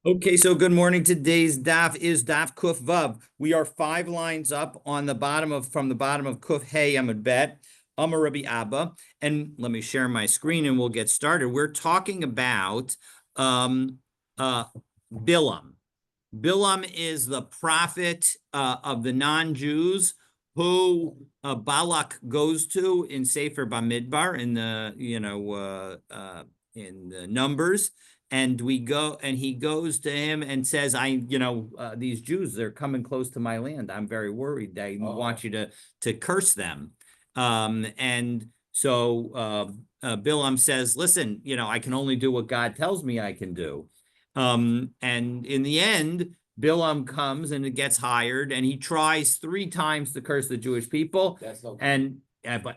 Okay, so good morning. Today's daf is daf Kuf Vav. We are 5 lines up on the bottom of from the bottom of Kuf Hey Amud Bet, Amar Rabbi Abba. And let me share my screen and we'll get started. We're talking about um uh Bilam. Bilam is the prophet of the non-Jews who Balak goes to in Sefer Bamidbar in the in the Numbers, and he goes to him and says, these Jews, they're coming close to my land. I'm very worried. I want you to curse them. And so Bilam says, listen, I can only do what God tells me I can do. And in the end, Bilam comes and it gets hired, and he tries 3 times to curse the Jewish people. That's no good.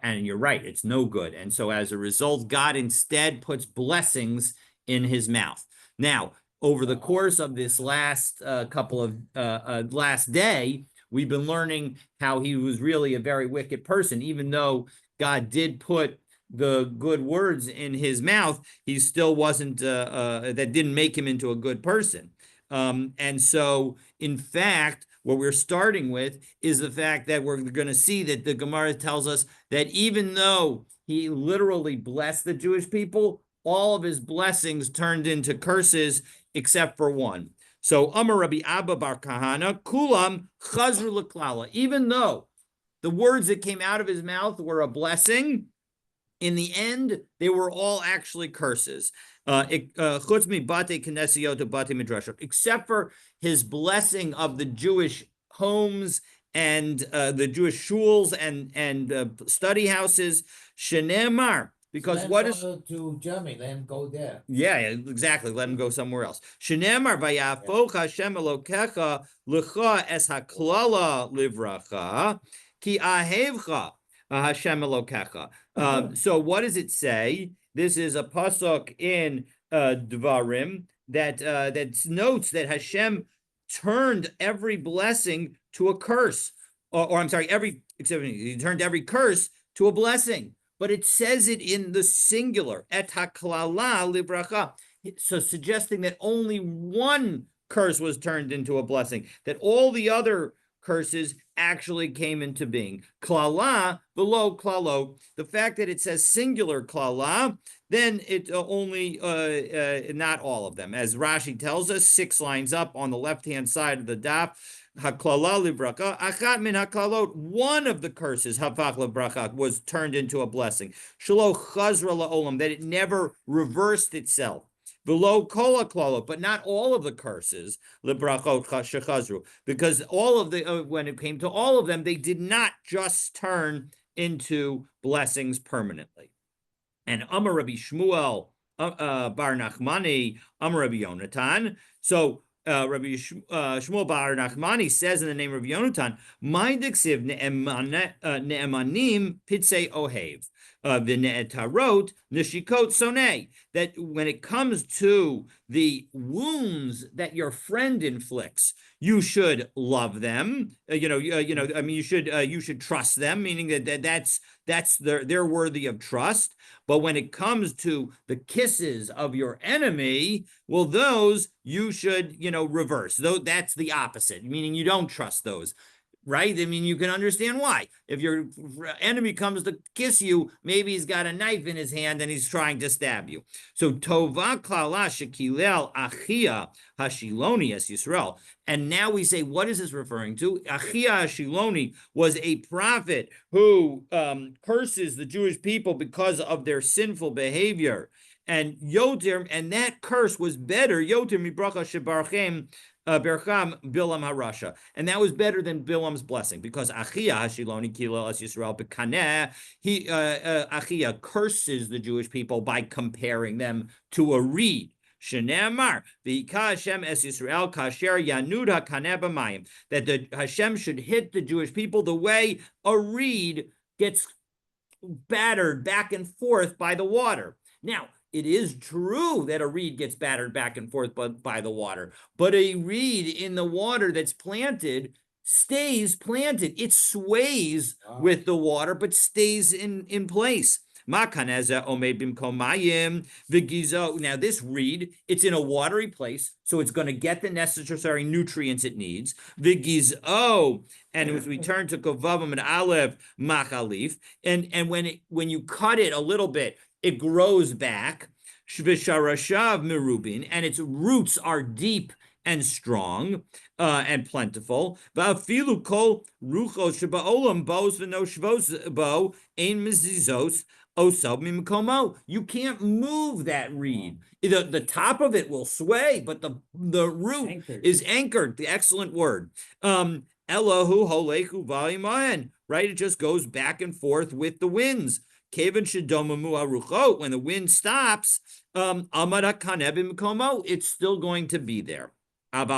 And you're right, it's no good. And so as a result, God instead puts blessings in his mouth. Now, over the course of this last last day, we've been learning how he was really a very wicked person, even though God did put the good words in his mouth. He still wasn't that didn't make him into a good person. And so, in fact, what we're starting with is the fact that we're going to see that the Gemara tells us that even though he literally blessed the Jewish people, all of his blessings turned into curses except for one. So, Amar Rabbi Abba Bar Kahana, Kulam Chazru L'Klala. Even though the words that came out of his mouth were a blessing, in the end, they were all actually curses. Except for his blessing of the Jewish homes and the Jewish shuls and study houses. Shenemar, because Let what him is go to Germany, let him go there. Yeah, exactly. Let him go somewhere else. Shenemar vayafoch Hashem Elokecha lecha es haklala livracha ki ahevcha Hashem Elokecha. So what does it say? This is a pasuk in Dvarim that notes that Hashem turned every blessing to a curse, or I'm sorry, he turned every curse to a blessing. But it says it in the singular, et haklala libracha, so suggesting that only one curse was turned into a blessing, that all the other curses actually came into being. Klala, below klalo, the fact that it says singular klala, then it only, not all of them. As Rashi tells us, 6 lines up on the left-hand side of the daf, haklala libracha, achat min haklalot, one of the curses, hafach libracha, was turned into a blessing. Shelo chazra laolam, that it never reversed itself. Below kol haklalot, but not all of the curses, librachot shechazru, because all of the when it came to all of them, they did not just turn into blessings permanently. And Amar Rabbi Shmuel Bar Nachmani, Amar Rabbi Yonatan. So Rabbi Shmuel Bar Nachmani says in the name of Yonatan, "My dixiv ne'emanim pitzei ohev, v'ne'etarot nishikot sonei." That when it comes to the wounds that your friend inflicts, you should love them. I mean, you should trust them, meaning that's they're worthy of trust. But when it comes to the kisses of your enemy, well, those you should, reverse. Though that's the opposite, meaning you don't trust those. Right? I mean, you can understand why. If your enemy comes to kiss you, maybe he's got a knife in his hand and he's trying to stab you. So, Tova klala shekilel achia hashiloni es Yisrael. And now we say, what is this referring to? Achia hashiloni was a prophet who curses the Jewish people because of their sinful behavior. And Yotir, and that curse was better, Yotir mibracha shebarchem Bercham Bilam Harasha, and that was better than Bilam's blessing, because Achia Hashiloni Kilo As Yisrael Bekaneh, he Achia curses the Jewish people by comparing them to a reed. Shenemar V'ika Hashem Es Yisrael Kasher Yanud HaKaneh B'Mayim, that the Hashem should hit the Jewish people the way a reed gets battered back and forth by the water. Now, it is true that a reed gets battered back and forth by the water, but a reed in the water that's planted stays planted. It sways with the water, but stays in place. Makaneza omed bimkom mayim v'gizo. Now this reed, it's in a watery place, so it's going to get the necessary nutrients it needs. V'gizo, and as we turn to Kovavim and Aleph Machalif, and when you cut it a little bit, it grows back. Shvisharashav merubin, and its roots are deep and strong and plentiful. Va'afilu kol ruchos shebaolam bos v'no shvos bo ein mezizos osab mimkomo. You can't move that reed. The top of it will sway, but the root is anchored. The excellent word. Elahu holechu v'aymahen. Right? It just goes back and forth with the winds. When the wind stops, it's still going to be there. When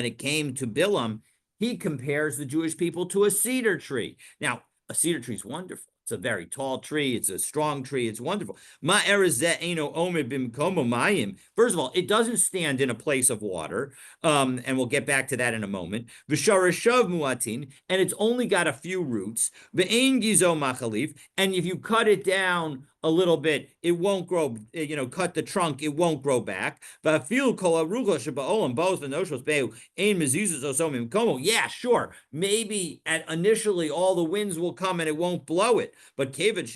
it came to Bilam, he compares the Jewish people to a cedar tree. Now, a cedar tree is wonderful. It's a very tall tree. It's a strong tree. It's wonderful. First of all, it doesn't stand in a place of water, and we'll get back to that in a moment. And it's only got a few roots. And if you cut it down a little bit, it won't grow, cut the trunk, it won't grow back. Yeah, sure. Maybe initially all the winds will come and it won't blow it. But as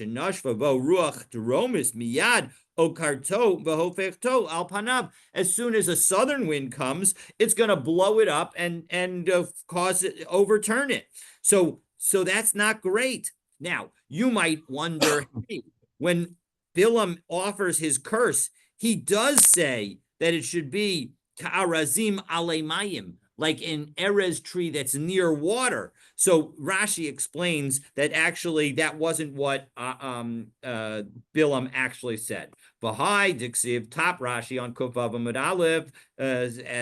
soon as a southern wind comes, it's going to blow it up and cause it, overturn it. So that's not great. Now, you might wonder, hey, when Bilam offers his curse, he does say that it should be ka'arazim alemayim, like an erez tree that's near water. So Rashi explains that actually that wasn't what Bilam actually said. V'hai diksiv, top Rashi on Kufav Amud Aleph,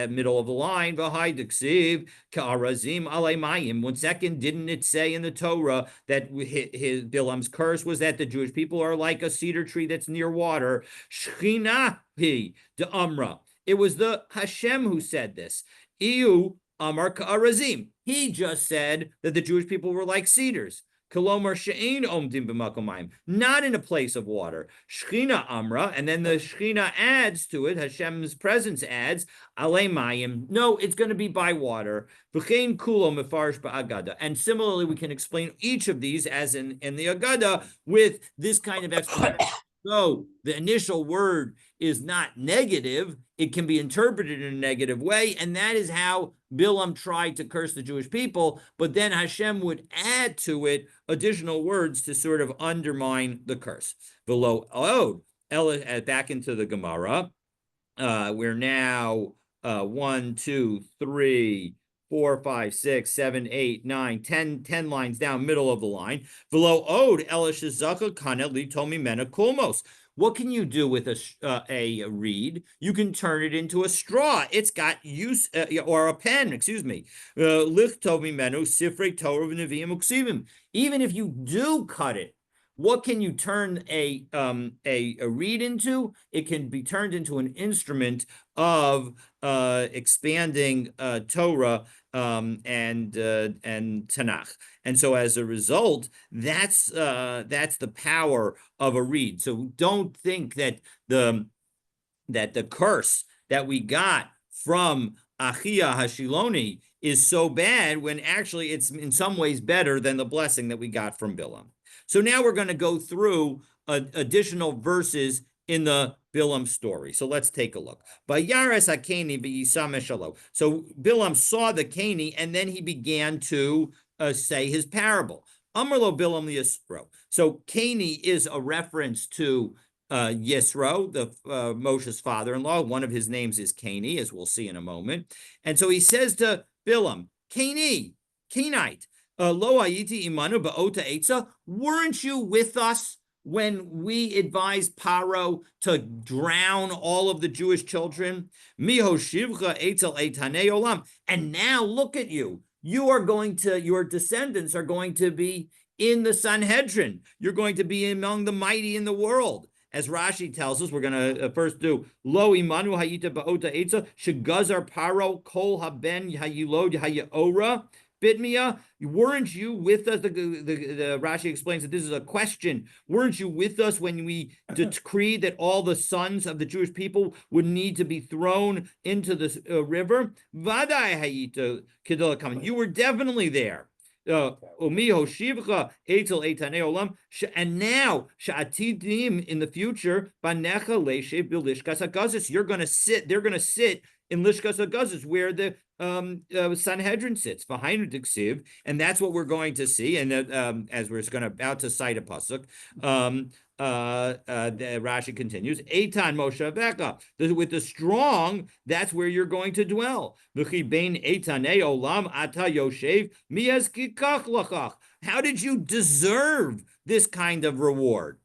middle of the line. V'hai diksiv ka'arazim alemayim. 1 second, didn't it say in the Torah that his Bilam's curse was that the Jewish people are like a cedar tree that's near water? Shechina hi de Amra. It was the Hashem who said this. Iu Amar Ka'arazim. He just said that the Jewish people were like cedars. Kolomar she'ein omdim b'makom, not in a place of water. Shechina Amra, and then the Shechina adds to it, Hashem's presence adds, alei mayim. No, it's going to be by water. V'chein kulo mefarish ba'agada. And similarly, we can explain each of these as in the Agada with this kind of explanation. So the initial word is not negative. It can be interpreted in a negative way. And that is how Bilam tried to curse the Jewish people. But then Hashem would add to it additional words to sort of undermine the curse. Below Od, back into the Gemara. We're now 1, 2, 3, 4, 5, 6, 7, 8, 9, 10 lines down, middle of the line. Below Od, Elishazaka Kana Litomi Mena Kulmos. What can you do with a reed? You can turn it into a straw. It's got use, or a pen, excuse me. Lichtomi Menu Sifrei Torah V'Neviim Uksivim. Even if you do cut it, what can you turn a reed into? It can be turned into an instrument of expanding Torah and Tanakh. And so as a result, that's the power of a reed. So don't think that the curse that we got from Achia Hashiloni is so bad when actually it's in some ways better than the blessing that we got from Bilam. So now we're going to go through additional verses in the Bilam story. So let's take a look. Bayares hakeni b'yisam. So Bilam saw the Keni, and then he began to say his parable. Amarlo Bilam Yisro. So Keni is a reference to Yisro, the Moshe's father-in-law. One of his names is Keni, as we'll see in a moment. And so he says to Bilam, Kenite, Lo ayiti imanu ba'ota etza. Weren't you with us when we advised Paro to drown all of the Jewish children? Miho shivcha etzel eitanei olam. And now look at you. Your descendants are going to be in the Sanhedrin. You're going to be among the mighty in the world. As Rashi tells us, we're going to first do Lo imanu hayita ba'ota etza shegazar Paro kol haben hayilod hayaora bitmia, weren't you with us? The Rashi explains that this is a question. Weren't you with us when we decreed that all the sons of the Jewish people would need to be thrown into the river? Vadai hayita kedol. You were definitely there. And now sha'atidim in the future, banecha leishev bilishkas hagazis. You're going to sit. They're going to sit in Lishkas Hagazis, where the Sanhedrin sits, behind Diksiv, and that's what we're going to see. And as we're about to cite a pasuk, the Rashi continues, Eitan Moshe Veka. With the strong, that's where you're going to dwell. How did you deserve this kind of reward?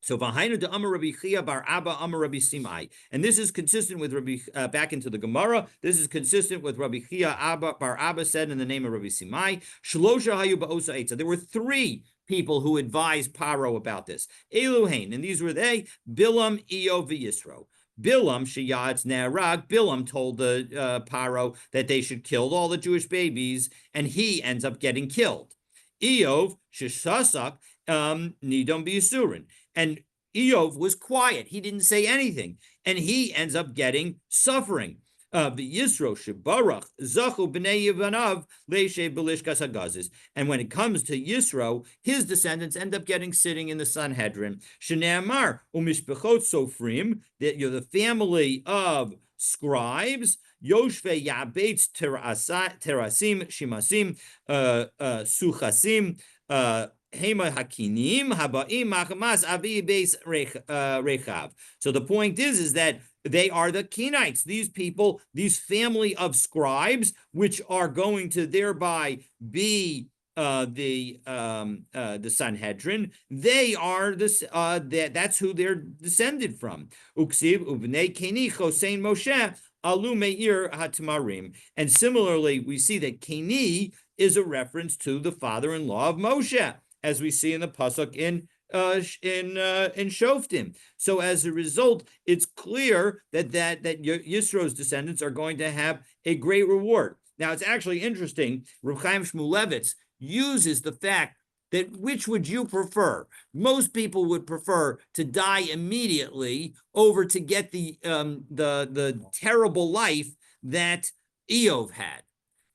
So V'hainu de Amar Rabbi Chia bar Abba Amar Rabbi Simai, and this is consistent with Rabbi back into the Gemara. This is consistent with Rabbi Chia bar Abba said in the name of Rabbi Simai. Shlosha hayu ba'osa eitza. There were 3 people who advised Paro about this. Eluhain, and these were they: Bilam, Iyov, Yisro. Bilam sheyatz ne'arag. Bilam told the Paro that they should kill all the Jewish babies, and he ends up getting killed. Iyov shesasak nidom b'yisurin. And Eov was quiet. He didn't say anything. And he ends up getting suffering. The Yisro Shebarach Zachu b'nei Yivanav leishe b'lishkas hagazis. And when it comes to Yisro, his descendants end up getting sitting in the Sanhedrin. Shneamar umishbechot sofrim, that you're the family of scribes. Yoshve Yabetz Terasim Shimasim Suchasim Hema Hakinim Habaim Machamas Avi Beis Rechav. So the point is that they are the Kenites, these people, these family of scribes, which are going to thereby be the Sanhedrin. They are that's who they're descended from. Uksiv Uvnei Keni Chosein Moshe Alu Meir Hatmarim. And similarly, we see that Keni is a reference to the father-in-law of Moshe, as we see in the pasuk in Shoftim. So as a result, it's clear that Yisro's descendants are going to have a great reward. Now, it's actually interesting. Reb Chaim Shmulevitz uses the fact that which would you prefer? Most people would prefer to die immediately over to get the terrible life that Eov had.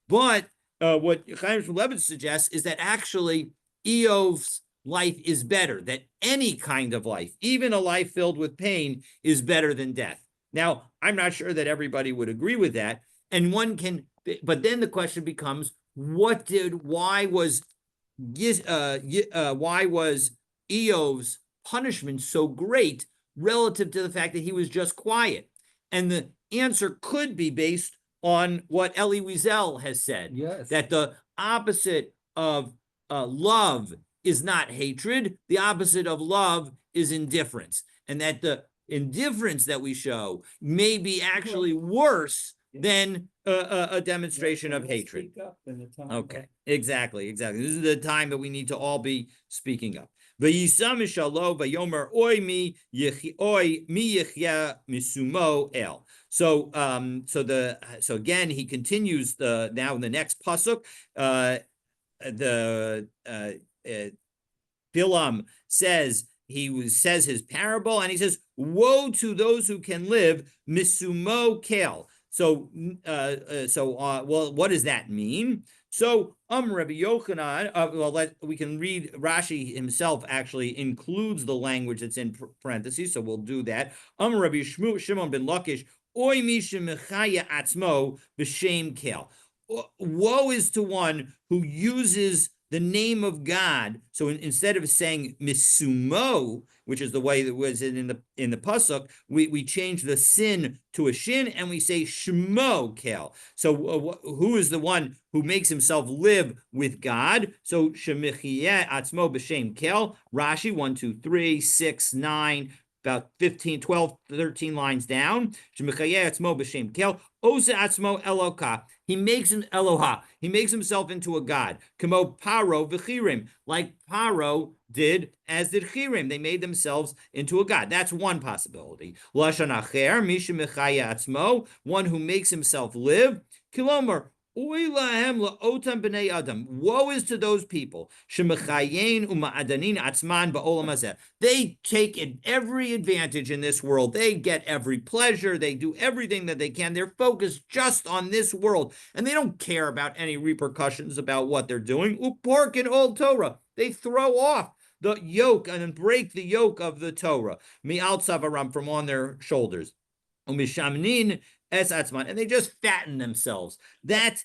But what Chaim Shmulevitz suggests is that actually Eov's life is better, that any kind of life, even a life filled with pain, is better than death. Now, I'm not sure that everybody would agree with that, and but then the question becomes, why was Eov's punishment so great relative to the fact that he was just quiet? And the answer could be based on what Elie Wiesel has said, that the opposite of love is not hatred. The opposite of love is indifference. And that the indifference that we show may be actually worse than a demonstration of hatred. Okay, exactly. This is the time that we need to all be speaking up. So again, he continues now in the next pasuk. Bilam says his parable, and he says, "Woe to those who can live misumo kel." So, well, what does that mean? So, Rabbi Yochanan. We can read. Rashi himself actually includes the language that's in parentheses, so we'll do that. Rabbi Shimon ben Lakish, Oy mishem mechaya atzmo b'shem kel. Woe is to one who uses the name of God. So instead of saying misumo, which is the way that was in the pasuk, we change the sin to a shin and we say shmo kel. So who is the one who makes himself live with God? So shemichiyeh atzmo b'shem kel. Rashi 1, 2, 3, 6, 9. About 15, 12, 13 lines down. He makes an Eloha. He makes himself into a god. Kamo Paro v'chirim, like Paro did, as did Chirim. They made themselves into a god. That's one possibility. Lashon acher, misha mechaya atzmo, one who makes himself live. Kilomer Oy lahem la'otam b'nei adam. Woe is to those people. Shemechayein uma'adanin atzman ba'olam hazeh. They take every advantage in this world. They get every pleasure. They do everything that they can. They're focused just on this world, and they don't care about any repercussions about what they're doing. Upork in old Torah. They throw off the yoke and break the yoke of the Torah. Mi'al tzavaram, from on their shoulders. Umishamnin es atzman, and they just fatten themselves. That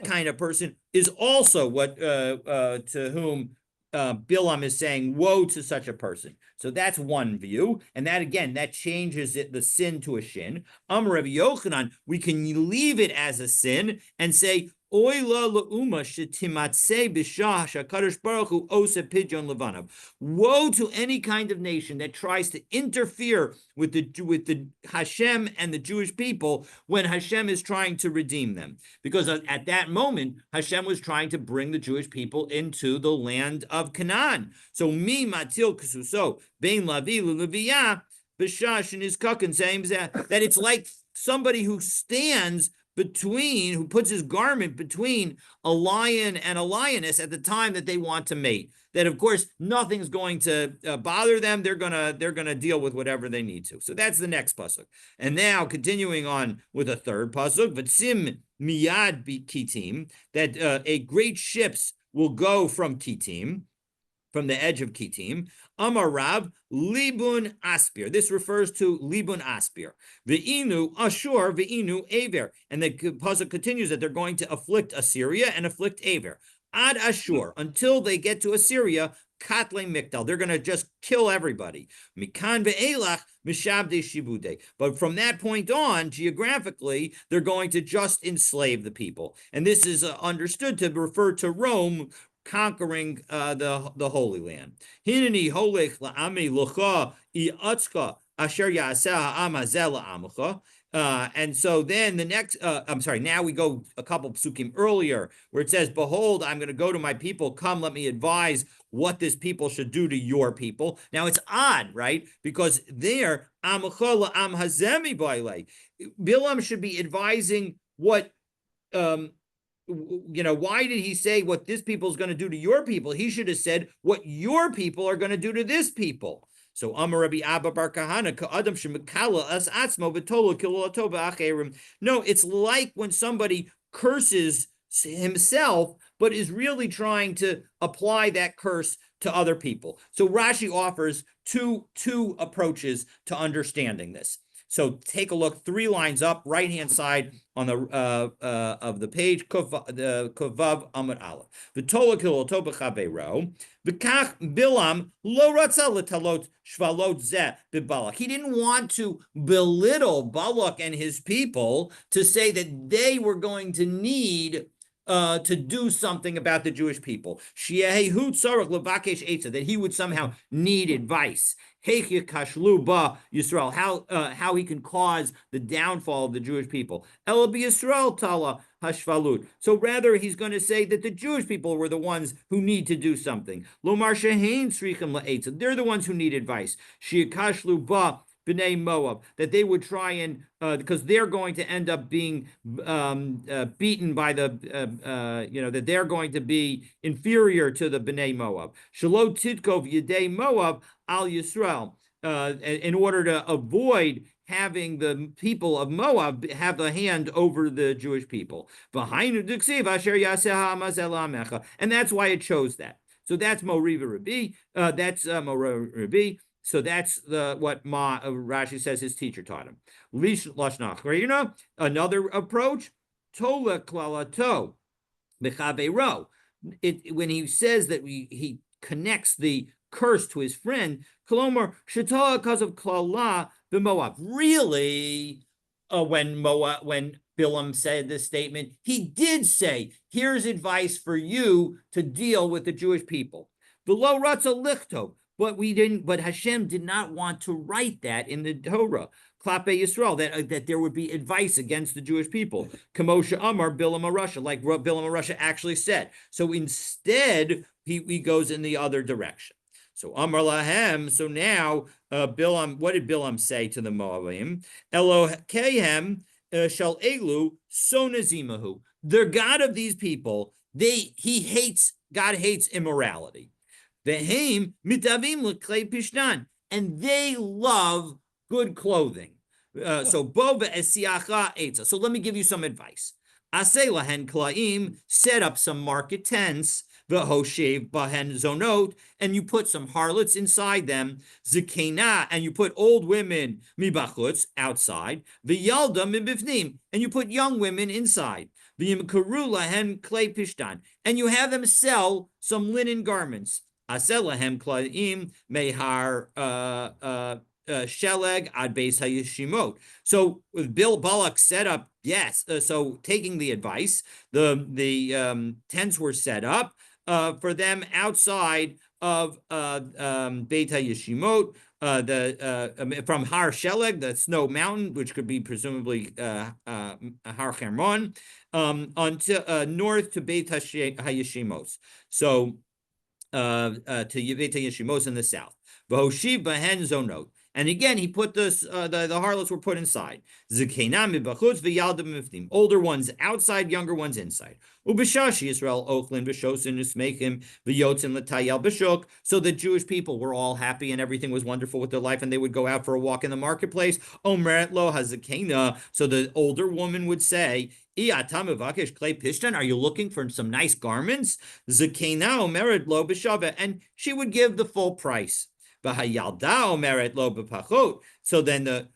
kind of person is also what to whom Bilam is saying, woe to such a person. So that's one view, and that again, that changes the sin to a shin. Rabbi Yochanan, we can leave it as a sin and say, Oy la le'uma shetimatzeh b'shah shakadosh baruch hu ose pidyon levanav. Woe to any kind of nation that tries to interfere with the Hashem and the Jewish people when Hashem is trying to redeem them. Because at that moment, Hashem was trying to bring the Jewish people into the land of Canaan. So mi matil ksuso bein lavi leleviyah b'shah shenizkaken saying that it's like somebody who stands between, who puts his garment between a lion and a lioness at the time that they want to mate. That of course nothing's going to bother them. They're gonna deal with whatever they need to. So that's the next pasuk. And now continuing on with a third pasuk, v'tzim miyad kitim, that a great ships will go from Kitim, from the edge of Kitim. Amarav libun aspir. This refers to libun aspir. Ve'inu ashur ve'inu aver. And the pasuk continues that they're going to afflict Assyria and afflict Aver. Ad Ashur, until they get to Assyria, Katle Mikdal. They're going to just kill everybody. Mikan ve'elach mishabde shibude. But from that point on, geographically, they're going to just enslave the people. And this is understood to refer to Rome conquering the Holy Land. Hineni holech la'ami lucha i'atzka asher ya'aseh ha'am hazeh la'amucha. And so then the next, I'm sorry, now we go a couple psukim earlier where it says, behold, I'm going to go to my people. Come, let me advise what this people should do to your people. Now it's odd, right? Because there, Bilam should be advising what, why did he say what this people is going to do to your people? He should have said what your people are going to do to this people. So Amar Rabbi Abba Bar Kahana ka'adam shemekala as atzmo v'tolo kilolato v'acherim. No, it's like when somebody curses himself, but is really trying to apply that curse to other people. So Rashi offers two approaches to understanding this. So take a look, 3 lines up, right-hand side on the of the page, Kovav Amud Aleph. V'tola kiloto b'chaveiro, v'kach Bilam lo ratza letalot shvalot zeh b'Balak. He didn't want to belittle Balak and his people to say that they were going to need to do something about the Jewish people. That he would somehow need advice. Yisrael, how he can cause the downfall of the Jewish people. Yisrael tala hashvalut. So rather, he's going to say that the Jewish people were the ones who need to do something. Lomar shehein srichim la'etza. They're the ones who need advice. Shiakashlu ba B'nai Moab, that they would try and, because they're going to end up being beaten by that they're going to be inferior to the B'nai Moab. Shalot Tidkov Yedei Moab al Yisrael, in order to avoid having the people of Moab have a hand over the Jewish people. And that's why it chose that. So that's Moriva Rabbi. That's Moriva Rabbi. So that's what Rashi says his teacher taught him. Another approach, Tola klalato b'chaveiro. When he says that he connects the curse to his friend, kolomar shetola because of klala b'Moab. Really, when Bilam said this statement, he did say, "Here's advice for you to deal with the Jewish people." V'lo ratza lichtov. But Hashem did not want to write that in the Torah, Klape Yisrael, that there would be advice against the Jewish people. Kamosha Amar Bilam Arusha, like Bilam Arusha actually said. So instead, he goes in the other direction. So Amar Lahem, so now Bilam, what did Bilam say to the Moabim? Elokehem shal elu sonazimahu. The God of these people, God hates immorality. Ve'hem mitavim l'klei pishtan, and they love good clothing. So bova esiacha etza. So let me give you some advice. Aseh lahen klaim, set up some market tents, v'hoshev bahen zonot, and you put some harlots inside them, zikena, and you put old women mibachutz, outside, v'yalda mibifnim, and you put young women inside, v'yimkaru lahen klei pishtan, and you have them sell some linen garments. Aselahem klaim mehar sheleg ad beis hayishimot. So with Bill Bullock set up, yes. So taking the advice, the tents were set up for them outside of Beit HaYeshimot, from Har Sheleg, the snow mountain, which could be presumably Har Hermon, until north to Beit HaYeshimot. So to Beit HaYeshimot in the south. V'hoshiv bahen zonot. And again, he put this, the harlots were put inside. Older ones outside, younger ones inside. Ubishashi Israel Ochlin Bishosin Usmechim V'yotzin L'tayel Bishuk. So the Jewish people were all happy and everything was wonderful with their life, and they would go out for a walk in the marketplace. Omeret lo hazakena. So the older woman would say, are you looking for some nice garments? Zakena omeret lo b'shava, and she would give the full price. So then the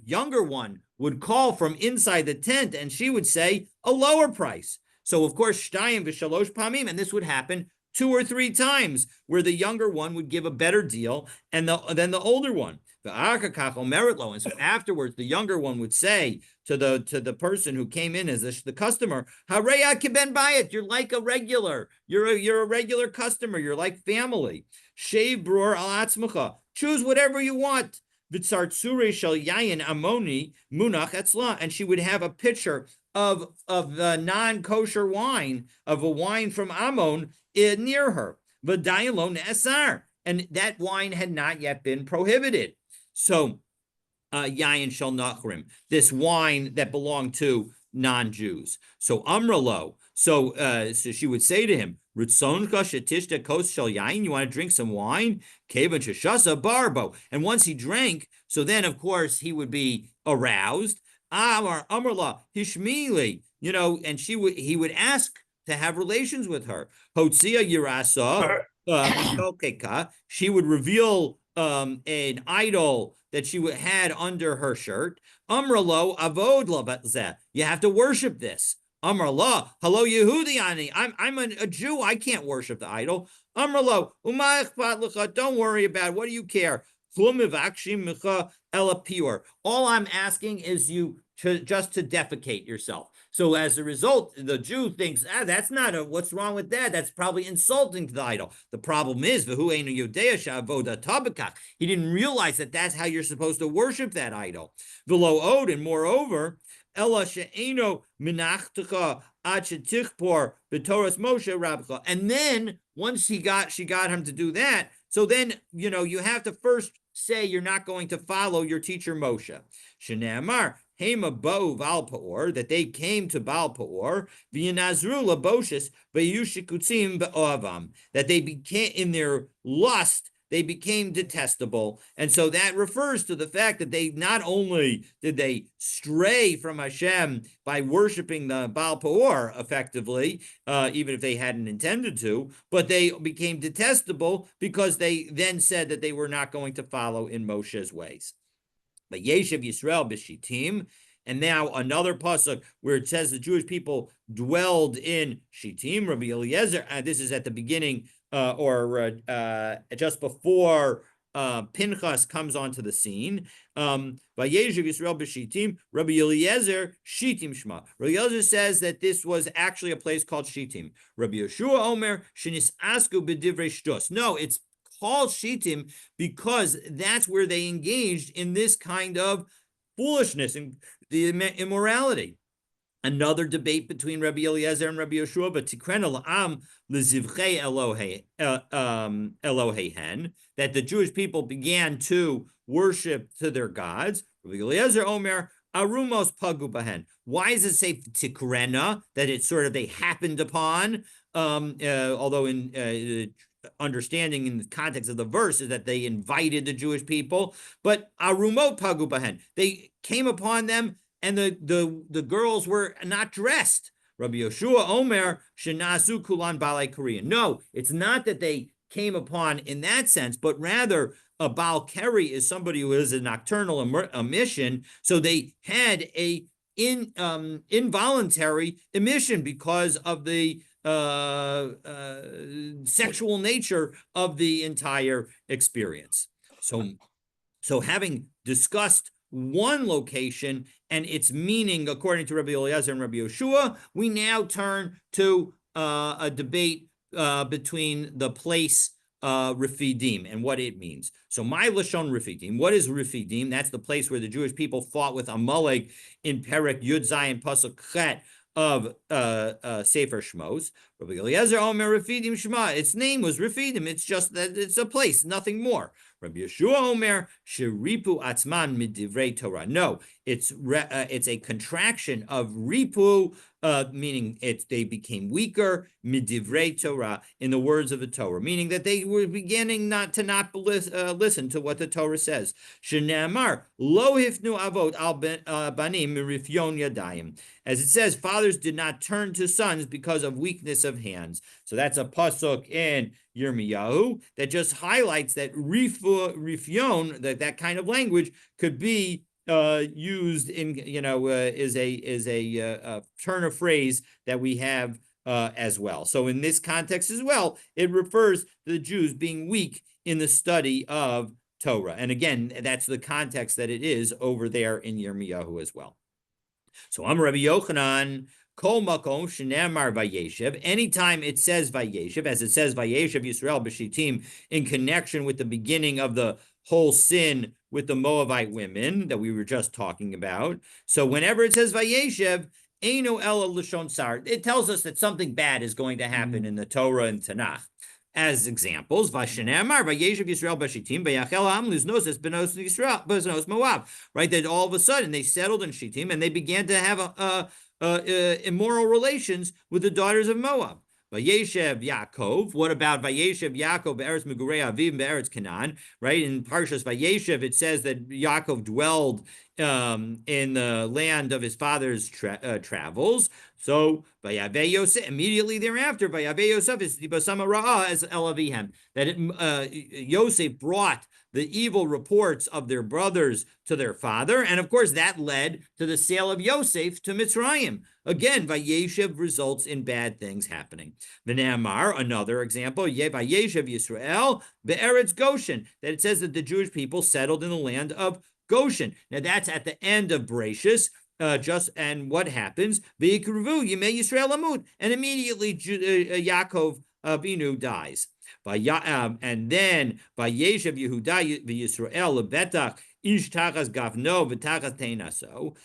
younger one would call from inside the tent, and she would say a lower price. So of course, shtayim v'shalosh pamim, and this would happen 2 or 3 times, where the younger one would give a better deal, and then the older one. And so afterwards, the younger one would say to the person who came in as the customer, "Hareya kiben bayit, you're like a regular. You're a regular customer. You're like family. Shave bror al atzmacha. Choose whatever you want." V'tzartzure shel yayin amoni munach etzla, and she would have a pitcher of non-kosher wine, of a wine from Ammon, near her. V'daylo ne'asar, and that wine had not yet been prohibited. So, yayin shel nachrim, this wine that belonged to non-Jews. So amralo, so she would say to him, "Ritzonka shetishta kos shel yayin, you want to drink some wine? Kevan sheshasa barbo." And once he drank, so then of course he would be aroused. Amrla hishmili, and he would ask to have relations with her. Hotzia yirasa, she would reveal an idol that she had under her shirt. Amralo avod la, you have to worship this. Amrala, hello Yehudi ani, I'm a Jew, I can't worship the idol. Amralo, don't worry about it. What do you care? All I'm asking is you just to defecate yourself. So as a result, the Jew thinks, that's not what's wrong with that? That's probably insulting to the idol. The problem is, he didn't realize that that's how you're supposed to worship that idol. V'lo od, and moreover, ela she'eno minachtecha ad shetichpor b'toras Moshe rabcha. And then once she got him to do that, so then you have to first say you're not going to follow your teacher Moshe. Shneamar Hema bo Baal Peor, that they came to Baal Peor, v'yanazru laboshes v'yushikutzim be'oavam, that they became, in their lust, they became detestable. And so that refers to the fact that they not only did they stray from Hashem by worshiping the Baal Peor effectively, even if they hadn't intended to, but they became detestable because they then said that they were not going to follow in Moshe's ways. But Yeshiv Yisrael b'Shittim, and now another pasuk where it says the Jewish people dwelled in Shittim. Rabbi Eliezer, this is at the beginning, or just before Pinchas comes onto the scene. By Yeshiv Yisrael b'Shittim, Rabbi Eliezer Shittim Shema. Rabbi Eliezer says that this was actually a place called Shittim. Rabbi Yeshua Omer Shenis Asku b'Divrei Shtus. No, it's called Shittim because that's where they engaged in this kind of foolishness and the immorality. Another debate between Rabbi Eliezer and Rabbi Yeshua, but Tikren al-Am l'zivchei Eloheihen, that the Jewish people began to worship to their gods. Rabbi Eliezer Omer Arumos pagu bahen. Why does it say tikrena, that it's sort of they happened upon? Although in understanding in the context of the verse is that they invited the Jewish people, but arumot pagu bahen. They came upon them, and the girls were not dressed. Rabbi Yoshua Omer shenasu kulan balei Korean. No, it's not that they came upon in that sense, but rather a Baal Keri is somebody who has a nocturnal emission, so they had a involuntary emission because of the sexual nature of the entire experience. So having discussed one location and its meaning according to Rabbi Eliezer and Rabbi Yoshua, we now turn to a debate between the place Refidim and what it means. So my Lashon Refidim, what is Refidim? That's the place where the Jewish people fought with Amalek in Perek Yud Zayin Pasuk Chet of Sefer Shmos. Rabbi Eliezer Omer Refidim Shema. Its name was Refidim. It's just that it's a place, nothing more. Rabbi Yeshua Omer Sheripu Atzman Midivrei Torah. No, it's a contraction of ripu, meaning they became weaker midivrei Torah, in the words of the Torah, meaning that they were beginning not listen to what the Torah says. Shene'amar lo hifnu avot al banim mirifyon yadayim. As it says, fathers did not turn to sons because of weakness of hands. So that's a pasuk in Yirmiyahu that just highlights that rifyon, that kind of language could be used in, is a turn of phrase that we have as well. So in this context as well, it refers to the Jews being weak in the study of Torah. And again, that's the context that it is over there in Yirmiyahu as well. So I'm Rabbi Yochanan. Kol makom shenemar vayeshev. Anytime it says vayeshev, as it says vayeshev Yisrael b'shitim, in connection with the beginning of the whole sin with the Moabite women that we were just talking about. So whenever it says vayeshev, eino ela lashon sar, it tells us that something bad is going to happen in the Torah and Tanakh. As examples, Vashenemar, Vayeshev Yisrael Bashitim, Vayachel Ham Liznos Es Benos Yisrael, Benos Moab. Right, that all of a sudden they settled in Shittim and they began to have immoral relations with the daughters of Moab. Vayeshev Yaakov. What about Vayeshev Yaakov be'eretz Megurei Aviv be'eretz Canaan? Right, in Parshas Vayeshev it says that Yaakov dwelled in the land of his father's travels. So Vayaveh Yosef, immediately thereafter, Vayaveh Yosef is Basama Ra'ah as Elavihem, that Yosef brought the evil reports of their brothers to their father, and of course that led to the sale of Yosef to Mitzrayim. Again, Vayeshev results in bad things happening. V'ne'amar, another example, Vayeshev Yisrael be'eretz Goshen, that it says that the Jewish people settled in the land of Goshen. Now that's at the end of Bereshis. And what happens? V'yikruvu Yimei Yisrael Amud, and immediately Yaakov Avinu dies. And then Vayeshev Yehuda v'Yisrael lebetach ish tachas gavno v'tachas teinaso.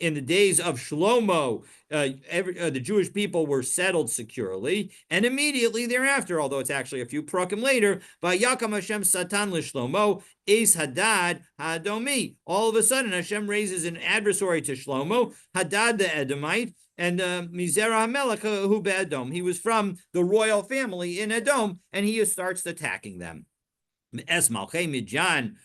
In the days of Shlomo, the Jewish people were settled securely, and immediately thereafter, although it's actually a few prakim later, Vayakam Hashem Satan l'Shlomo Eis Hadad Hadomi. All of a sudden, Hashem raises an adversary to Shlomo, Hadad the Edomite, and Mizera HaMelech hu be'Edom. He was from the royal family in Edom, and he starts attacking them. Es Malchei Midyan.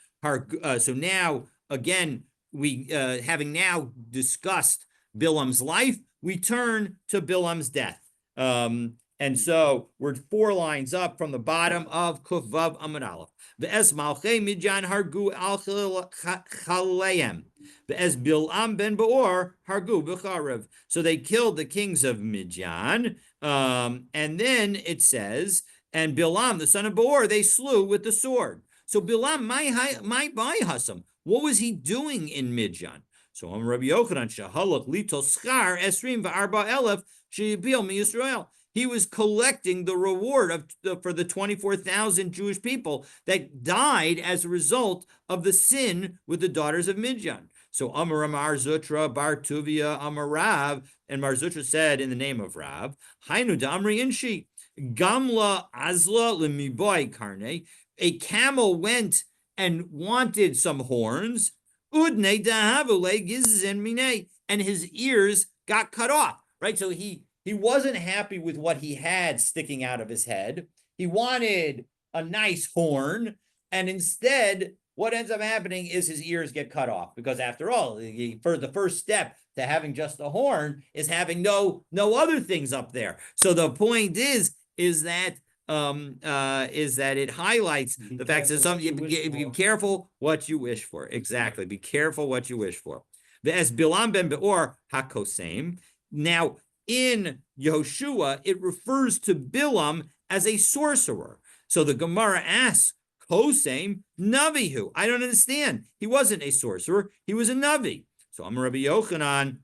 So now, again, we having now discussed Bilam's life, we turn to Bilam's death. And so we're 4 lines up from the bottom of Kuf Vav Amud Aleph. Ve'es Malchei Midyan hargu al chaleim. Ve'es Bilam ben Beor hargu b'charev. So they killed the kings of Midyan. And then it says, and Bilam, the son of Beor, they slew with the sword. So Bilam, my Hasam, what was he doing in Midyan? So I'm Rabbi Yochanan Shahalach Litol Schar Esrim v'Arba Elef Sheyibil MiYisrael. He was collecting the reward for the 24,000 Jewish people that died as a result of the sin with the daughters of Midyan. So Amar Zutra Bar Tuvia Amar Rav, and Mar Zutra said in the name of Rav, Hainu Damri Inshi, Gamla Azla Lemiboy Karne. A camel went and wanted some horns. Udne dahavule gizzen mine, and his ears got cut off, right? So he wasn't happy with what he had sticking out of his head. He wanted a nice horn, and instead, what ends up happening is his ears get cut off, because after all, for the first step to having just a horn is having no other things up there. So the point is that it highlights the fact that be careful what you wish for. Exactly. Be careful what you wish for. As Bilam ben Beor hakosem. Now, in Yehoshua, it refers to Bilam as a sorcerer. So the Gemara asks, Kosem Navihu. I don't understand. He wasn't a sorcerer. He was a Navi. So I'm Rabbi Yochanan,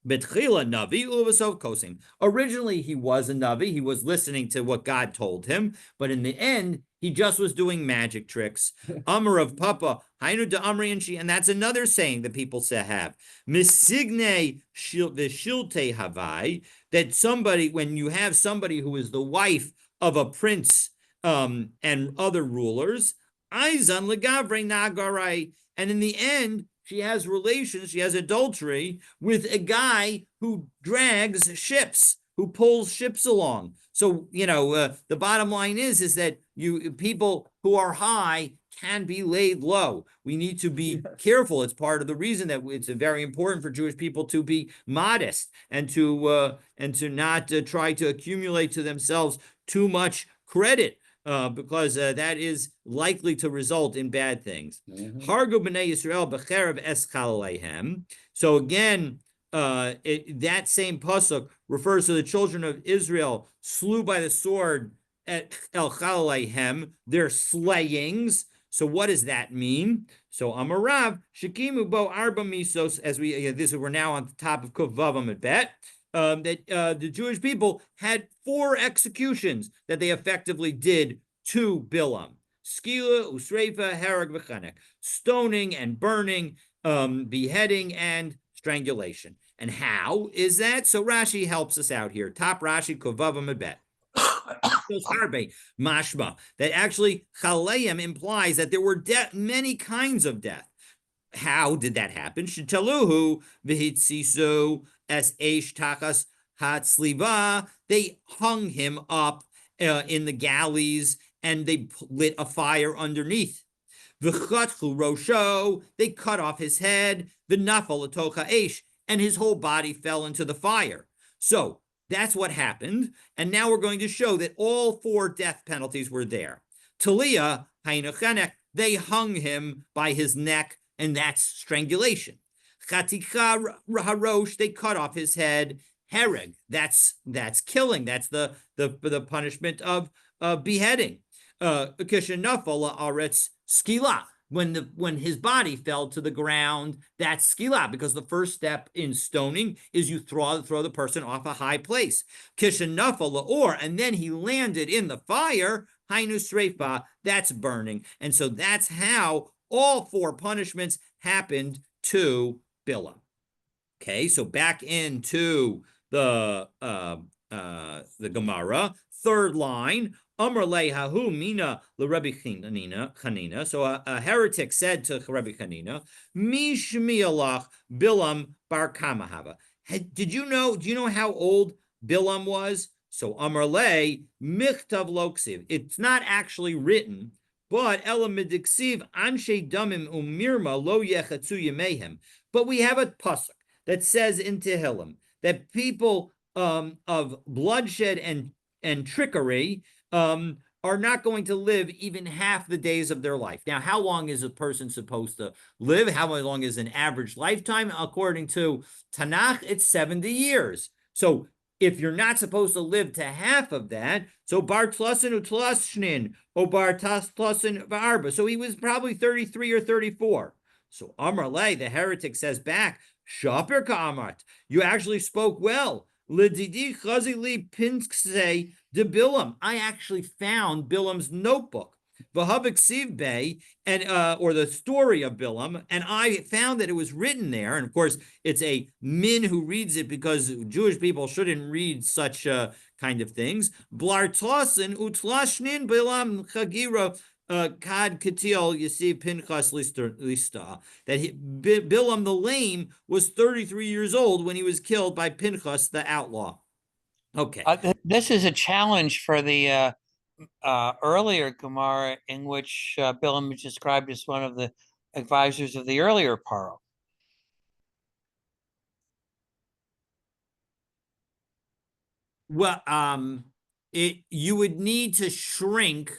Betchila Navi, Uvasov Kosem. Originally, he was a Navi. He was listening to what God told him. But in the end, he just was doing magic tricks. Amar of Papa, Hainu de Amri and she, and that's another saying that people say have. Misigne Vishilte Havai, that somebody, when you have somebody who is the wife of a prince and other rulers, Aizan Legavre Nagarai, and in the end, she has relations, she has adultery with a guy who drags ships, who pulls ships along. So, the bottom line is that people who are high can be laid low. We need to be careful. It's part of the reason that it's very important for Jewish people to be modest and to not try to accumulate to themselves too much credit. Because that is likely to result in bad things. Hargu b'nei Yisrael b'cherev eschal aleihem. So again, that same pasuk refers to the children of Israel slew by the sword at el chal aleihem, their slayings. So what does that mean? So Amarav Shekimu bo arba misos, as we're now on the top of Kuf Vav Amud Bet. That the Jewish people had 4 executions that they effectively did to Bilam. Skila, Usreifa, Hereg, V'chanek. Stoning and burning, beheading, and strangulation. And how is that? So Rashi helps us out here. Top Rashi, Kovav Amud Bet. Mashma. That actually, Chaleim implies that there were many kinds of death. How did that happen? Shetaluhu v'hitzisu es eish tachas hatzliva. They hung him up in the galleys and they lit a fire underneath. V'chatchu rosho. They cut off his head. V'nafal atocha eish, and his whole body fell into the fire. So that's what happened. And now we're going to show that all 4 death penalties were there. Talia ha'inuchenek. They hung him by his neck. And that's strangulation. Chaticha harosh, they cut off his head. Hereg, that's killing. That's the punishment of beheading. Kishenafal aretz skila, when his body fell to the ground, that's skila, because the first step in stoning is you throw the person off a high place. Kishenafal or, and then he landed in the fire. Hainu sreifa, that's burning. And so that's how all 4 punishments happened to Bilam. Okay, so back into the Gemara, 3rd line. Amar lehahu mina l'Rebbi Chanina. So a heretic said to Rabbi Chanina, Mi shmi'alach Bilam bar kamahava. Do you know how old Bilam was? So Amar le michtav loksiv. It's not actually written. But elamidiksiv anshe damim umirma lo yechatzu yemehem. But we have a pasuk that says in Tehillim that people of bloodshed and trickery are not going to live even half the days of their life. Now, how long is a person supposed to live? How long is an average lifetime? According to Tanakh, it's 70 years. So if you're not supposed to live to half of that, so bar tlasin utlasshnin, or bar tas tlasin v'arba. So he was probably 33 or 34. So Amar Le, the heretic, says back, Shaper ka'amat, you actually spoke well. L'didi chazili pinskse de Bilam. I actually found Bilam's notebook. V'haviksiv Bey, and or the story of Bilam, and I found that it was written there. And of course, it's a min who reads it because Jewish people shouldn't read such kind of things. Blartlasin utlashnin Bilam chagira Kad Katil, you see Pinchas Lista, that Bilam the lame was 33 years old when he was killed by Pinchas the outlaw. Okay. This is a challenge for the earlier Gemara, in which Bilam is described as one of the advisors of the earlier Paro. Well, you would need to shrink.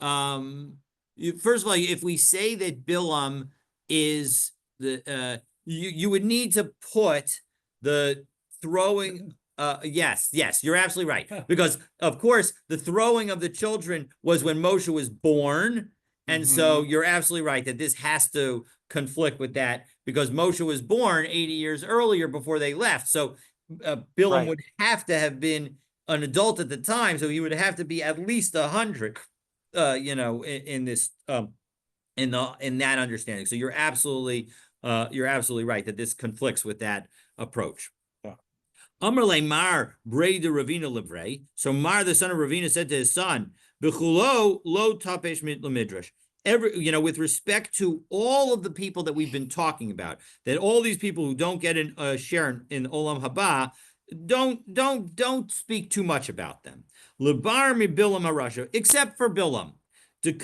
First of all, if we say that Bilam is you would need to put the throwing. Yes, you're absolutely right. Because of course the throwing of the children was when Moshe was born. And so you're absolutely right that this has to conflict with that, because Moshe was born 80 years earlier before they left. So Bilam would have to have been an adult at the time. So he would have to be at least 100, in this, in that understanding. So you're absolutely right that this conflicts with that approach. Amrle Mar Bray de Ravina Levrei. So Mar, the son of Ravina, said to his son, B'chulo lo tapesh mit lemidrash. With respect to all of the people that we've been talking about, that all these people who don't get a share in Olam Haba, don't speak too much about them. Lebar mi Bilam Arasha, except for Bilam. That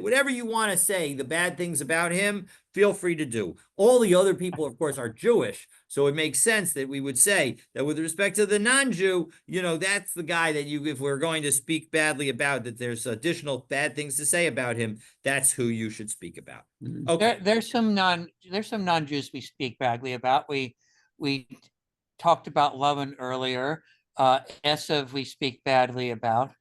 whatever you want to say, the bad things about him, feel free to do. All the other people, of course, are Jewish, so it makes sense that we would say that with respect to the non-Jew, that's the guy that if we're going to speak badly about, that there's additional bad things to say about him, that's who you should speak about. Okay. There's some non-Jews we speak badly about. We talked about Lavan earlier. Esav we speak badly about.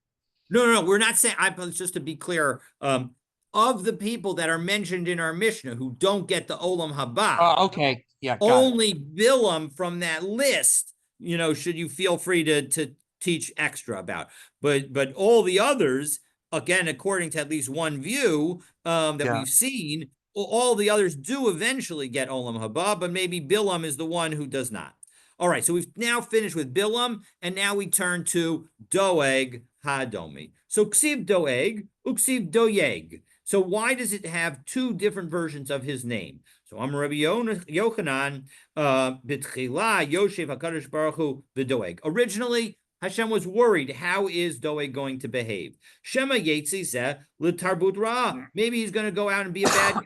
No, we're not saying, just to be clear, of the people that are mentioned in our Mishnah who don't get the Olam Haba. Okay. Yeah. Only Bilam from that list, should you feel free to teach extra about. But all the others, again, according to at least one view that we've seen, all the others do eventually get Olam Haba, but maybe Bilam is the one who does not. All right, so we've now finished with Bilam, and now we turn to Doeg Hadomi. So Ksiv Doeg, Uksiv Doeg. So why does it have two different versions of his name? So Amar Rabbi Yochanan, B'tchila Yoshev HaKadosh Baruch Hu V'Doeg. Originally, Hashem was worried, how is Doeg going to behave? Shema Yetzi Zeh L'Tarbut Ra. Maybe he's going to go out and be a bad guy.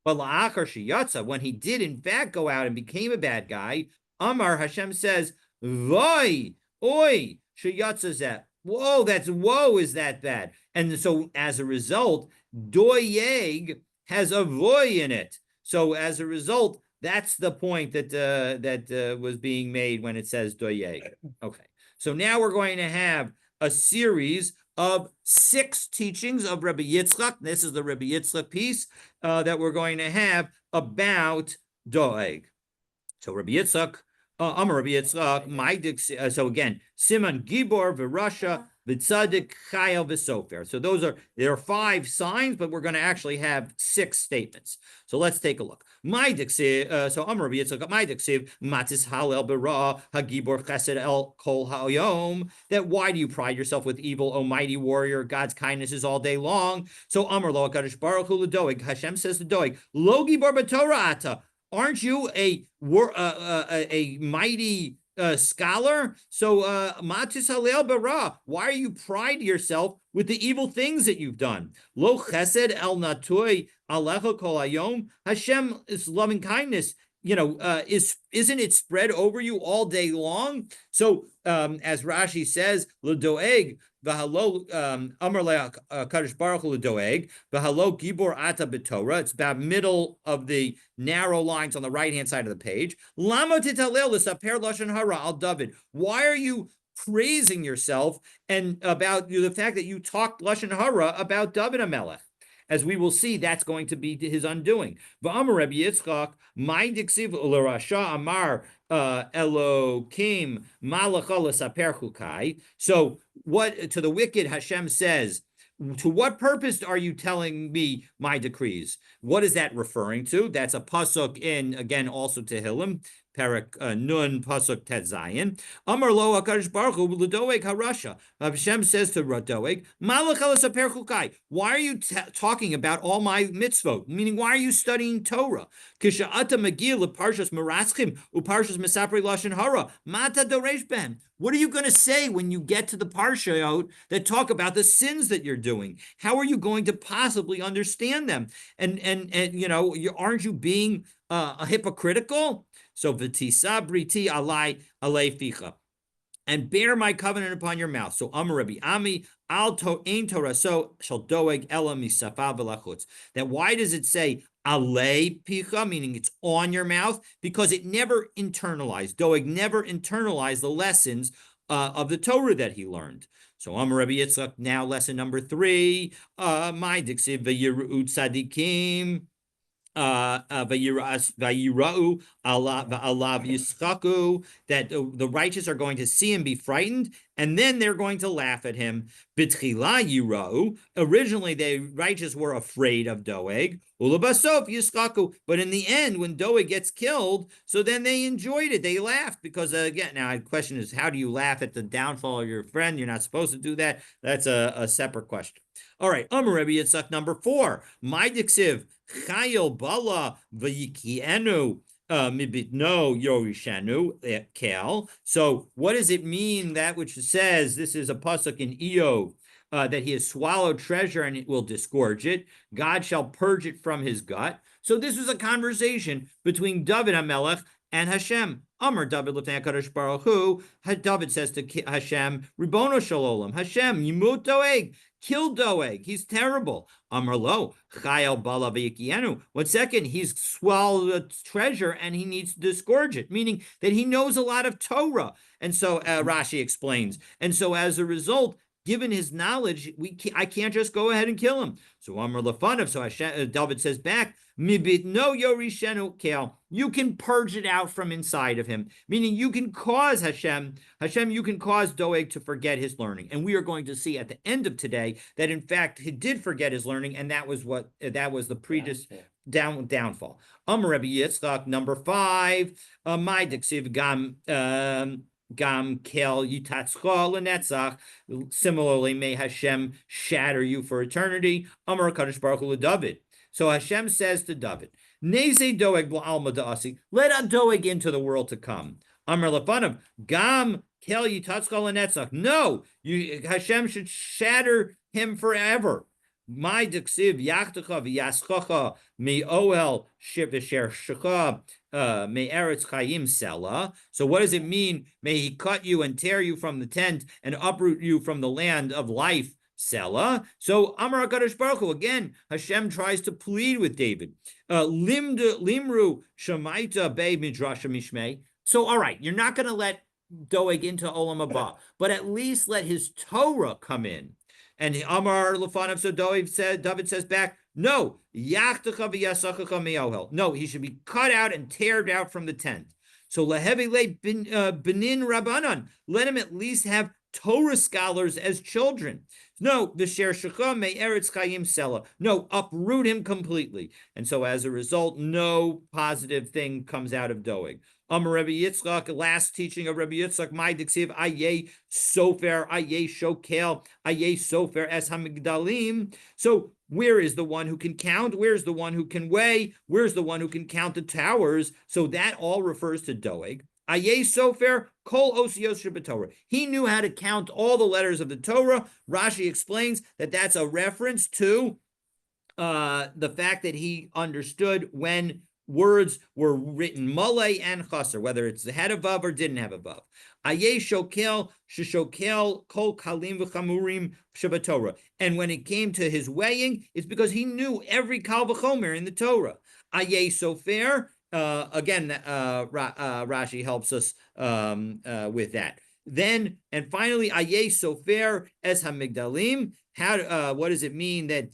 But La'achar Sheyatza, when he did in fact go out and became a bad guy, Amar, Hashem says, Voy, oi, Sheyatza Zeh. Whoa, woe is that bad. And so as a result, Doeg has a voy in it. So as a result, that's the point that was being made when it says Doeg. Okay. So now we're going to have a series of 6 teachings of Rabbi Yitzchak. This is the Rabbi Yitzchak piece that we're going to have about Doeg. So Rabbi Yitzchak, Amar Rabbi Yitzchak, so again, Siman Gibor V'Rasha V'Tzadik Chayil V'Sofer. So there are 5 signs, but we're going to actually have 6 statements. So let's take a look. So Amar Rabbi Yitzchak, Maidiksiv Matis Halel B'Ra Hagibor Chesed El Kol Hayom. That why do you pride yourself with evil, O mighty warrior? God's kindness is all day long. So Amar Lo HaKadosh Baruch Hu L'Doeg. Hashem says to Doeg, Lo Gibor B'Torah Ata. Aren't you a mighty scholar? So Matis Halel Bara, why are you pride yourself with the evil things that you've done? Lo Chesed El Natoi Alecha Kol Hayom. Hashem is loving kindness. Isn't it spread over you all day long? So as Rashi says, L'Doeg. V'halo Amar Kadosh Baruch Hu L'Doeg v'halo Gibor Ata B'Torah. It's about middle of the narrow lines on the right hand side of the page. Lama titalel l'saper lashon hara al David. Why are you praising yourself and about the fact that you talked lashon hara about David HaMelech? As we will see, that's going to be his undoing. V'amar Rabbi Yitzchak, my diksiv l'rasha amar Elokim malacha l'saper chukai. So what to the wicked Hashem says, to what purpose are you telling me my decrees? What is that referring to? That's a pasuk in, again, also Tehillim, Perak Nun Pasuk Tet Zayin. Amar Lo HaKadosh Baruch Hu L'Doeg HaRasha. Hashem says to Doeg, Malach Elasaper Chukai. Why are you talking about all my mitzvot? Meaning, why are you studying Torah? Kisha'ata Megil L'Parshas Meraschim U'Parshas Mesapri Lashon Hara. Mata Doresh Ben. What are you going to say when you get to the parshayot that talk about the sins that you're doing? How are you going to possibly understand them? And aren't you being a hypocritical? So v'tisa briti alai ficha, and bear my covenant upon your mouth. So Amar Rabbi Ami al to ein Torah so shall doeg ela misafa v'lachutz. That why does it say alei picha, meaning it's on your mouth? Because it never internalized. Doeg never internalized the lessons of the Torah that he learned. So Amar Rabbi Yitzchak, now lesson number 3. My dixiv v'yiru tzadikim. Vayira'u alav yischaku, that the righteous are going to see him be frightened, and then they're going to laugh at him. B'tchila yira'u. Originally, the righteous were afraid of Doeg. Ulabasof yischaku. But in the end, when Doeg gets killed, so then they enjoyed it. They laughed because again, now the question is, how do you laugh at the downfall of your friend? You're not supposed to do that. That's a separate question. All right, Amar Rabbi Yitzchak number 4. My dixiv. Chayil bala v'yikienu mibitno yorishanu kel. So what does it mean, that which says, this is a pasuk in Iyov, that he has swallowed treasure and it will disgorge it. God shall purge it from his gut. So this was a conversation between David HaMelech and Hashem. Amar David l'fnei HaKadosh Baruch Hu. David says to Hashem, Ribono shel olam, Hashem, yimut Doeg. Kill Doeg. He's terrible. Amar lo, chayel bala v'yikienu. 1 second, he's swallowed a treasure and he needs to disgorge it, meaning that he knows a lot of Torah. And so Rashi explains. And so as a result, given his knowledge, I can't just go ahead and kill him. So Amar lefanav. So David says back, Mibit no yorishenu kel. You can purge it out from inside of him, meaning you can cause Hashem, you can cause Doeg to forget his learning. And we are going to see at the end of today that in fact he did forget his learning, and that was the downfall. Amar Rabbi Yitzchak number 5. My dixiv gam kel yitatzcha lenetzach. Similarly, may Hashem shatter you for eternity. Amar HaKadosh Baruch Hu David. So Hashem says to David, Neze Doeg b'alma da'asi, let Doeg into the world to come. Amar lefanav, gam kel yitatzcha lenetzach. No, Hashem should shatter him forever. My diksiv yachtecha v'yaschacha me'oel v'sher shecha me'eretz chayim sela. So what does it mean? May he cut you and tear you from the tent and uproot you from the land of life. Sela. So Amar HaKadosh Baruch Hu, again, Hashem tries to plead with David. Limru shemaita be midrasha mishmei. So all right, you're not going to let Doeg into Olam Haba, but at least let his Torah come in. And Amar lefanav. So David says back, no, yachtecha v'yasachacha me'ohel. No, he should be cut out and teared out from the tent. So lehevi le benin rabbanan. Let him at least have Torah scholars as children. No, the Sher Shecha me Eretz Chayim Sela. No, uproot him completely. And so as a result, no positive thing comes out of Doeg. Amar Rabbi Yitzchak, last teaching of Rabbi Yitzchak, my diksiv, aye sofer, aye shokel, aye sofer es hamigdalim. So where is the one who can count? Where's the one who can weigh? Where's the one who can count the towers? So that all refers to Doeg. Aye sofer kol osios shebetorah. He knew how to count all the letters of the Torah. Rashi explains that that's a reference to the fact that he understood when words were written malay and chaser, whether it's had a vav or didn't have a vav. Aye shokel sheshokel kol kalim v'chamurim shebetorah. And when it came to his weighing, it's because he knew every kal v'chomer in the Torah. Aye sofer. Again, Rashi helps us with that. Then, and finally, Aye Sofer Es HaMigdalim. What does it mean that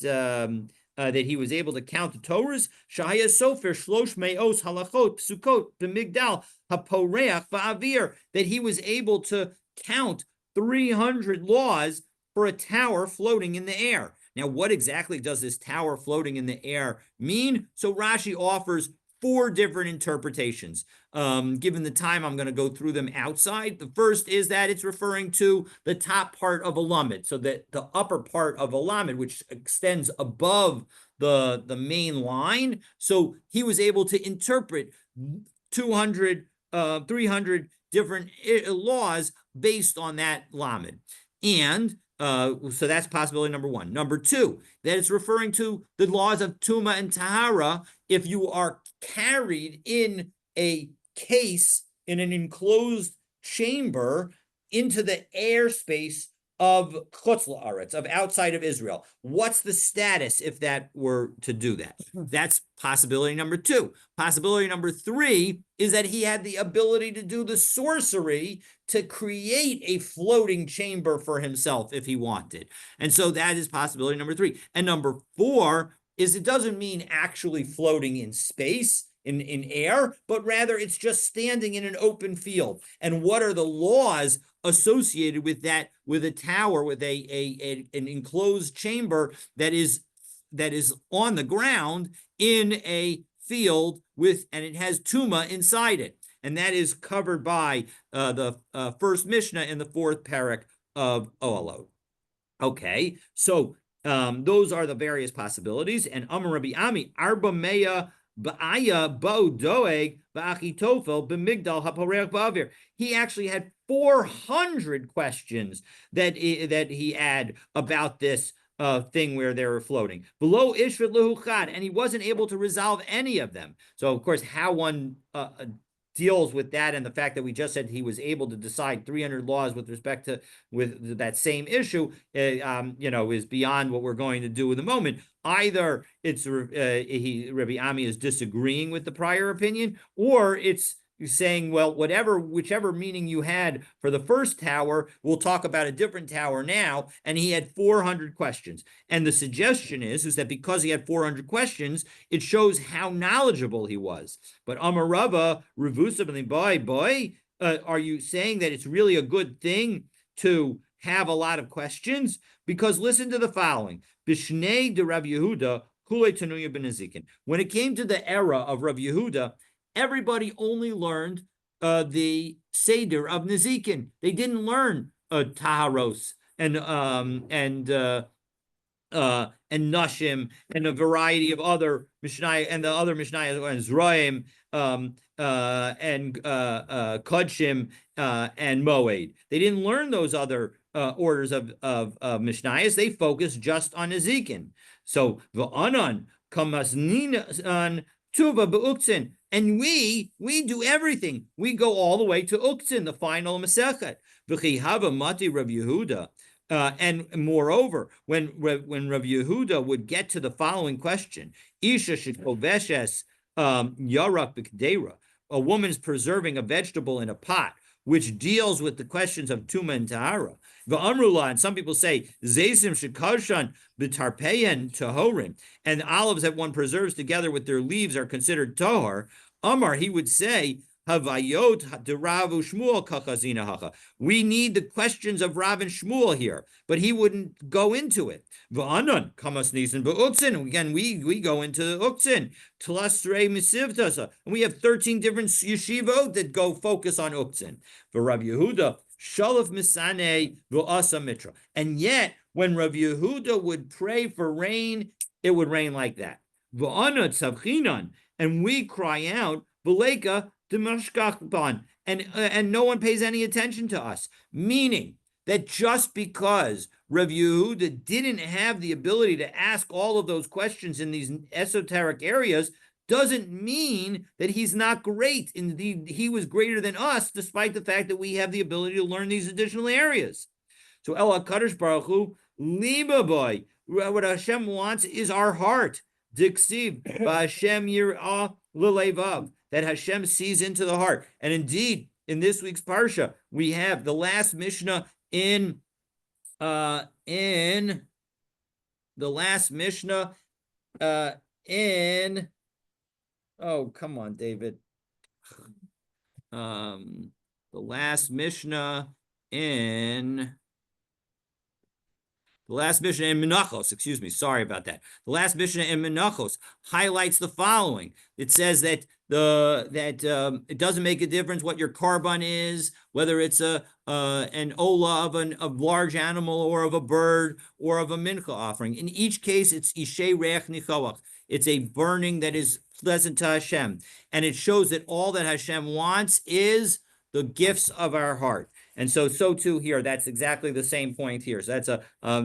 that he was able to count the Torahs? Shahaya Sofer Shlosh Me'os Halachot Psukot B'Migdal HaPoreach Va'avir. That he was able to count 300 laws for a tower floating in the air. Now, what exactly does this tower floating in the air mean? So Rashi offers 4 different interpretations. Given the time, I'm going to go through them outside. The first is that it's referring to the top part of a lamed, so that the upper part of a lamed, which extends above the main line. So he was able to interpret 200, 300 different laws based on that lamed. And so that's possibility number 1. Number 2, that it's referring to the laws of Tuma and Tahara if you are carried in a case in an enclosed chamber into the airspace of Chutz La'aretz, of outside of Israel. What's the status if that were to do that? That's possibility number 2. Possibility number 3 is that he had the ability to do the sorcery to create a floating chamber for himself if he wanted. And so that is possibility number 3. And number 4 is it doesn't mean actually floating in space, in air, but rather it's just standing in an open field. And what are the laws associated with that, with a tower, with an enclosed chamber that is on the ground in a field with, and it has tuma inside it. And that is covered by the first Mishnah in the 4th parak of Ohalot. Okay, so those are the various possibilities. And Amar Rabbi Ami, Arba Meya Ba'aya Bo Doeg Ba'achitofel B'migdal HaPoreach Ba'avir. He actually had 400 questions that he had about this thing where they were floating. Below Ishvat Lehuchad, and he wasn't able to resolve any of them. So, of course, how one deals with that and the fact that we just said he was able to decide 300 laws with respect to with that same issue, is beyond what we're going to do in the moment. Either it's Rabbi Ami is disagreeing with the prior opinion, or it's saying, well, whichever meaning you had for the first tower, we'll talk about a different tower now. And he had 400 questions. And the suggestion is that because he had 400 questions, it shows how knowledgeable he was. But Amarava, Revusa, boy, are you saying that it's really a good thing to have a lot of questions? Because listen to the following. Bishnei de Rav Yehuda, Kulei Tanuya ben Nezikin. When it came to the era of Rav Yehuda, everybody only learned the Seder of Nezikin. They didn't learn Taharos and Nashim and a variety of other Mishnah and the other Mishnah and Zraim and Kodshim and Moed. They didn't learn those other orders of Mishnayos. They focused just on Nezikin. So v'anan kamasninan tuva be'uktzin. And we do everything. We go all the way to Uktzin, the final Masechet. V'chihava mati Rav Yehuda. And moreover, when Rav Yehuda would get to the following question, Isha shekoveshes yarak b'kdeira, a woman's preserving a vegetable in a pot, which deals with the questions of Tuma and Tahara. V'amrula, and some people say, Zaysim shekashan b'tarpeyen tahorim, and olives that one preserves together with their leaves are considered tahor. Amar, he would say, Havayot deravu Shmuel kachazina hacha. We need the questions of Rav and Shmuel here, but he wouldn't go into it. V'anan kamas nisan be'uktzin. Again, we go into uktzin. Tlasrei misivtasa, and we have 13 different yeshivot that go focus on uktzin. For Rav Yehuda, shalaf misane v'asa mitra. And yet, when Rav Yehuda would pray for rain, it would rain like that. V'ana tzavchinan, and we cry out, V'leka demashkachban, and no one pays any attention to us. Meaning that just because Rav Yehuda didn't have the ability to ask all of those questions in these esoteric areas doesn't mean that he's not great. Indeed, he was greater than us, despite the fact that we have the ability to learn these additional areas. So El HaKadosh Baruch Hu, Liba boy, what Hashem wants is our heart. Diksiv, Hashem Yirah L'Levav, that Hashem sees into the heart. And indeed, in this week's Parsha, we have the last Mishnah in oh, come on, David. The last Mishnah in The last Mishnah in Menachos, excuse me, sorry about that. The last Mishnah in Menachos highlights the following. It says that it doesn't make a difference what your korban is, whether it's an ola of a large animal or of a bird or of a mincha offering. In each case, it's ishei reach nichoach. It's a burning that is pleasant to Hashem, and it shows that all that Hashem wants is the gifts of our heart. And so too here, that's exactly the same point here. So that's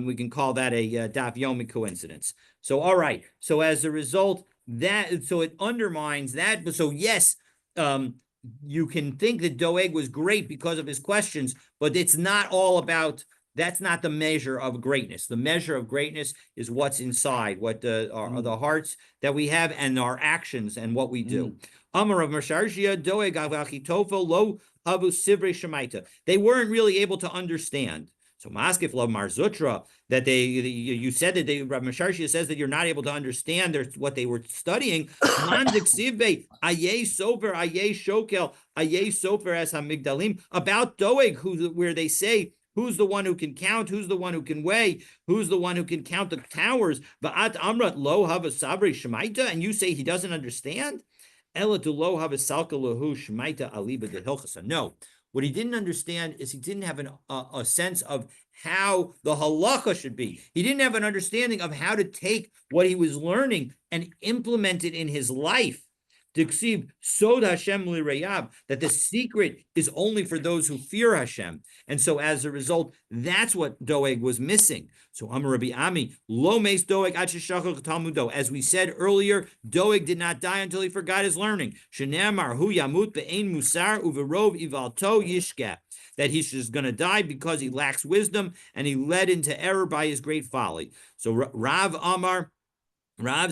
we can call that a Daf Yomi coincidence. So, all right. So as a result, so it undermines that. But so yes, you can think that Doeg was great because of his questions, but it's not all about, that's not the measure of greatness. The measure of greatness is what's inside, what are the hearts that we have and our actions and what we do. Amar of Masharshia, Doeg Avachitofel, Lo Havu Sivrei Shemaita. They weren't really able to understand. So Maskif Lo Marzutra, that you said that Rav Masharshia says that you're not able to understand what they were studying. Mandik Sivbe, Aye Sofer, Aye Shokel, Aye Sofer as Hamigdalim, about Doeg, where they say, who's the one who can count? Who's the one who can weigh? Who's the one who can count the towers? Va'at Amrat Lo Hava Savrei Shemaita, and you say he doesn't understand? No, what he didn't understand is he didn't have a sense of how the halacha should be. He didn't have an understanding of how to take what he was learning and implement it in his life. Sod Hashem lirayab, that the secret is only for those who fear Hashem. And so as a result, that's what Doeg was missing. So Amar Rabbi Ami, lo meis Doeg ad sheshachach talmudo. As we said earlier, Doeg did not die until he forgot his learning. Shene'amar hu yamut be'ein musar uverov ivalto yishka. That he's just going to die because he lacks wisdom and he led into error by his great folly. So Rav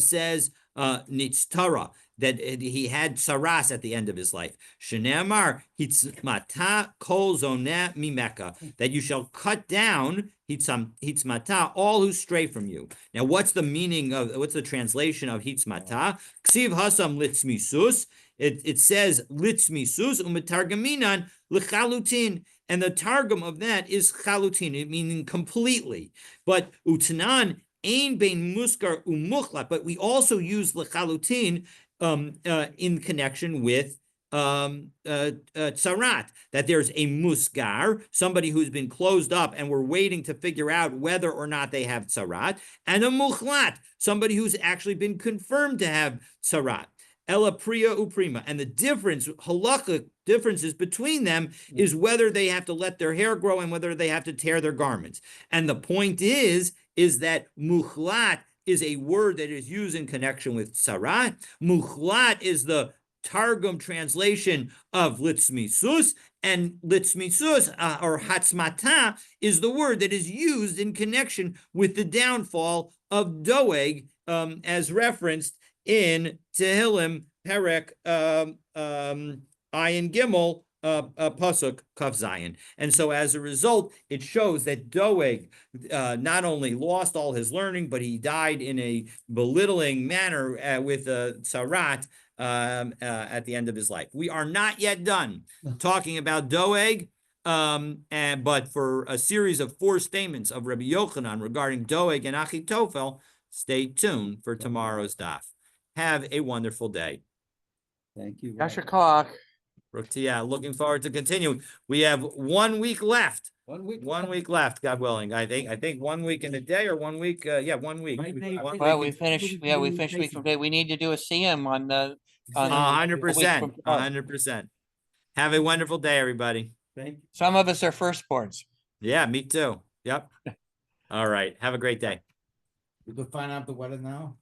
says, nitztara, that he had saras at the end of his life. Shenemar hitzmata kol zoneh mimeka, that you shall cut down hitzmata all who stray from you. Now, what's the meaning of? What's the translation of hitzmata? Ksiv hasam litzmisus. It says litzmisus umetargaminan lechalutin. And the targum of that is chalutin, meaning completely. But utanan ein bein muskar umuchlat. But we also use lechalutin in connection with tzarat, that there's a musgar, somebody who's been closed up and we're waiting to figure out whether or not they have tzarat, and a muchlat, somebody who's actually been confirmed to have tzarat. Ella priya uprima, and the difference, halakhic differences between them is whether they have to let their hair grow and whether they have to tear their garments. And the point is that muchlat is a word that is used in connection with tzarat. Muchlat is the Targum translation of litzmisus, and litzmisus or hatzmata is the word that is used in connection with the downfall of Doeg, as referenced in Tehillim Perek Ayin Gimel Pasuk Kaf Zayin. And so as a result, it shows that Doeg not only lost all his learning, but he died in a belittling manner with tzarat at the end of his life. We are not yet done talking about Doeg, but for a series of 4 statements of Rabbi Yochanan regarding Doeg and Achitofel, stay tuned for tomorrow's daf. Have a wonderful day. Thank you. Yasher Koach. Rutia, looking forward to continuing. We have 1 week left. 1 week. 1 week left, God willing. I think 1 week in a day or 1 week. 1 week. Well, we finished week from today. We need to do a CM on the. 100%. 100%. Have a wonderful day, everybody. Thank you. Some of us are firstborns. Yeah, me too. Yep. All right. Have a great day. We could find out the weather now.